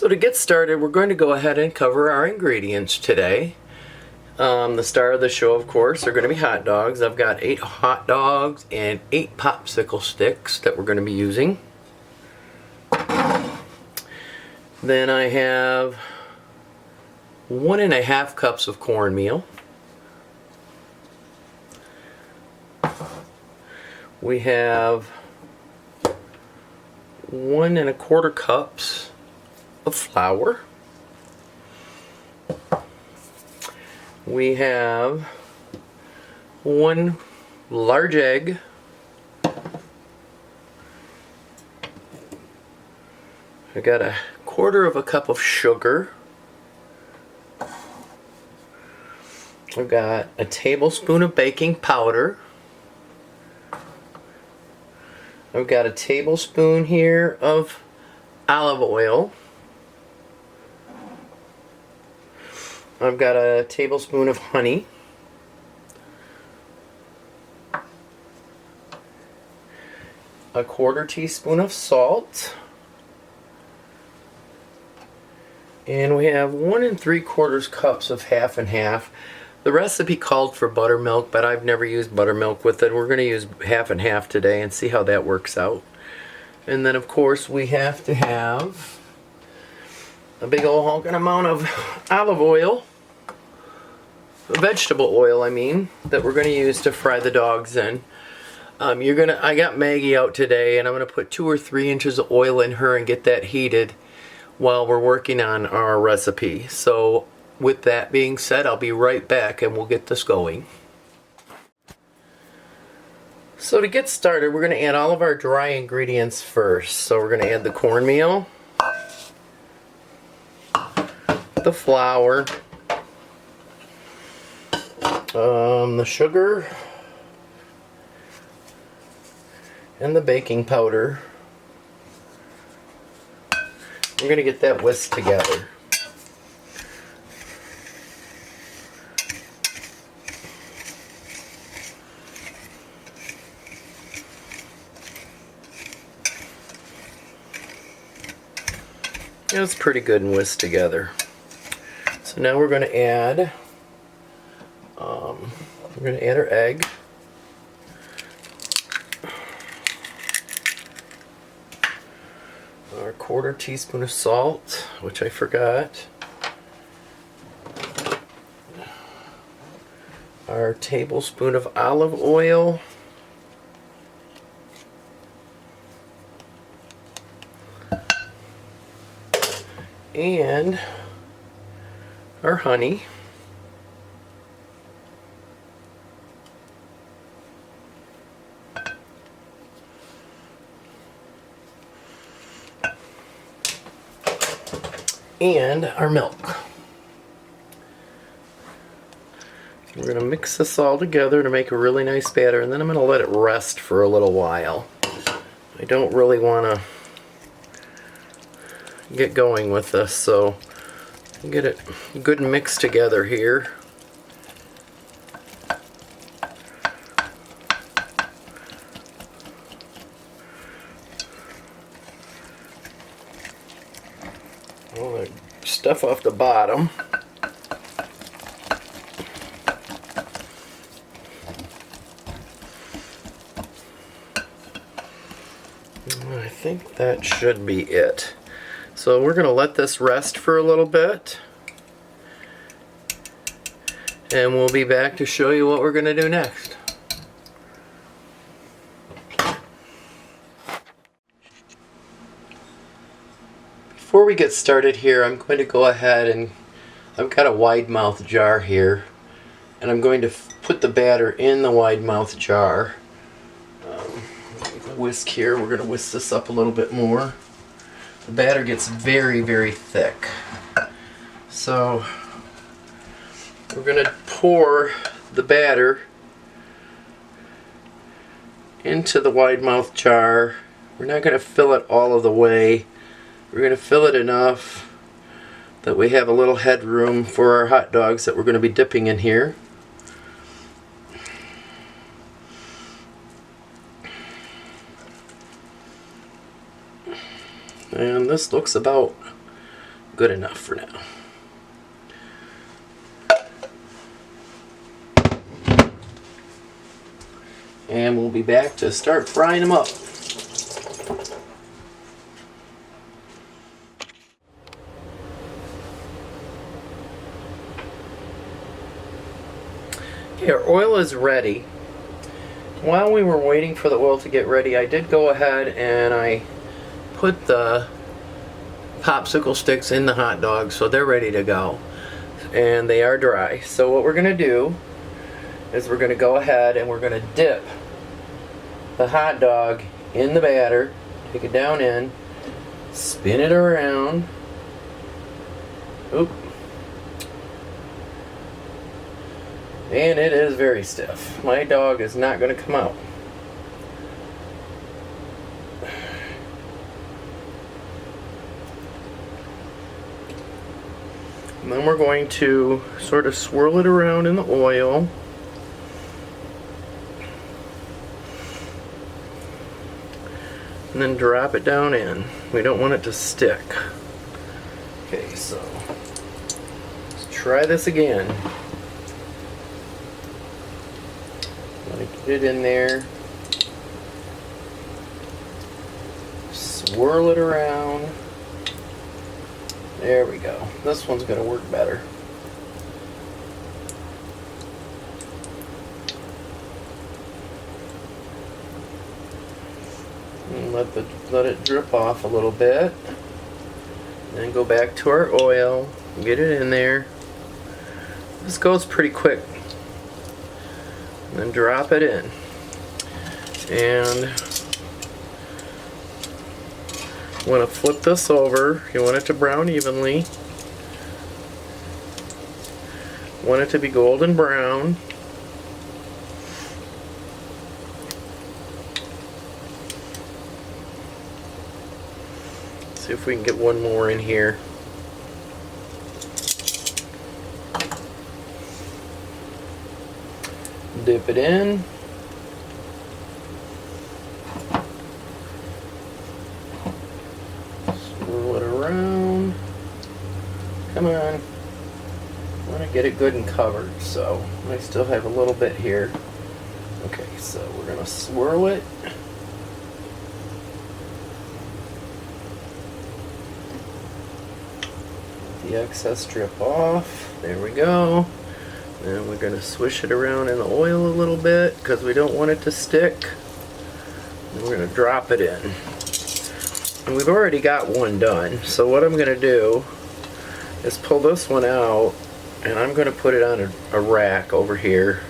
So to get started, we're going to go ahead and cover our ingredients today. The star of the show, of course, are going to be hot dogs. I've got 8 hot dogs and 8 popsicle sticks that we're going to be using. Then I have 1.5 cups of cornmeal. We have 1.25 cups of flour. We have 1 large egg. I got 1/4 cup of sugar. I've got a tablespoon of baking powder. I've got a tablespoon here of olive oil. I've got a tablespoon of honey. A 1/4 teaspoon of salt. And we have 1 3/4 cups of half and half. The recipe called for buttermilk, but I've never used buttermilk with it. We're going to use half and half today and see how that works out. And then of course we have to have a big old honking amount of olive oil, vegetable oil I mean, that we're going to use to fry the dogs in. I got Maggie out today and I'm going to put 2 or 3 inches of oil in her and get that heated while we're working on our recipe. So with that being said, I'll be right back and we'll get this going. So to get started, we're going to add all of our dry ingredients first. So we're going to add the cornmeal, the flour, the sugar, and the baking powder. We're going to get that whisked together. It's pretty good and whisked together. So now we're going to add our egg. Our 1/4 teaspoon of salt, which I forgot. Our tablespoon of olive oil. And our honey. And our milk. We're going to mix this all together to make a really nice batter, and then I'm going to let it rest for a little while. I don't really want to get going with this, so get it good and mixed together here. All the stuff off the bottom. I think that should be it. So we're going to let this rest for a little bit, and we'll be back to show you what we're going to do next. Before we get started here, I'm going to go ahead and I've got a wide mouth jar here, and I'm going to put the batter in the wide mouth jar. Whisk here, we're going to whisk this up a little bit more. The batter gets very, very thick. So we're going to pour the batter into the wide mouth jar. We're not going to fill it all of the way. We're going to fill it enough that we have a little headroom for our hot dogs that we're going to be dipping in here. And this looks about good enough for now. And we'll be back to start frying them up. Okay, our oil is ready. While we were waiting for the oil to get ready, I did go ahead and I put the popsicle sticks in the hot dogs so they're ready to go. And they are dry. So what we're going to do is we're going to go ahead and we're going to dip the hot dog in the batter, take it down in, spin it around. Oop. And it is very stiff. My dog is not going to come out. And then we're going to sort of swirl it around in the oil. And then drop it down in. We don't want it to stick. Okay, so let's try this again. I'm gonna get it in there. Swirl it around. There we go. This one's gonna work better. And let it drip off a little bit. Then go back to our oil, get it in there. This goes pretty quick. And then drop it in. And you want to flip this over. You want it to brown evenly. You want it to be golden brown. See if we can get one more in here. Dip it in. Swirl it around. Come on. I want to get it good and covered, so I still have a little bit here. Okay, so we're going to swirl it. The excess drip off. There we go. And we're going to swish it around in the oil a little bit because we don't want it to stick. And we're going to drop it in. And we've already got one done. So what I'm going to do is pull this one out and I'm going to put it on a rack over here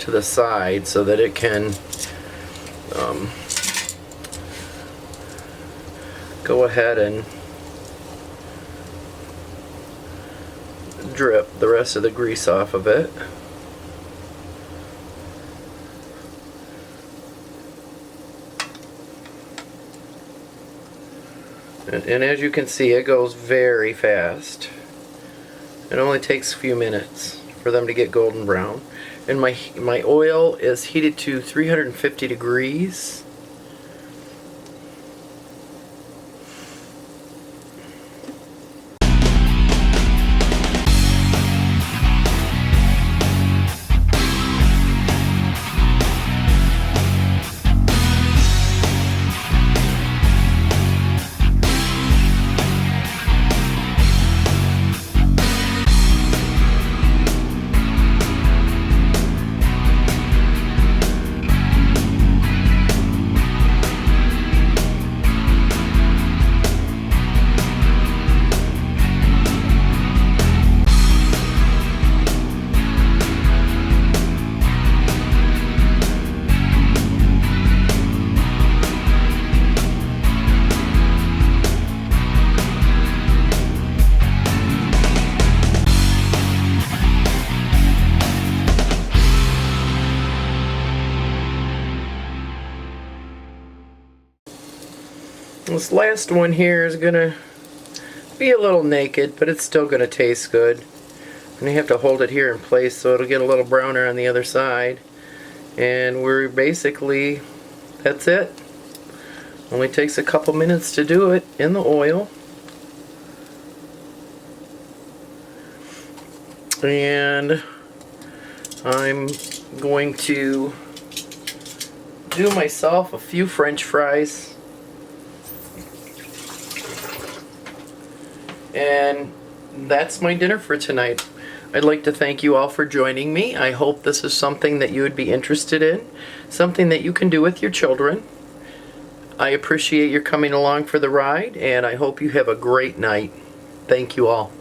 to the side so that it can go ahead and drip the rest of the grease off of it. And as you can see, it goes very fast. It only takes a few minutes for them to get golden brown. And my oil is heated to 350 degrees. This last one here is gonna be a little naked, but it's still gonna taste good. And you have to hold it here in place so it'll get a little browner on the other side. And we're basically, that's it. Only takes a couple minutes to do it in the oil. And I'm going to do myself a few French fries. And that's my dinner for tonight. I'd like to thank you all for joining me. I hope this is something that you would be interested in, something that you can do with your children. I appreciate your coming along for the ride, and I hope you have a great night. Thank you all.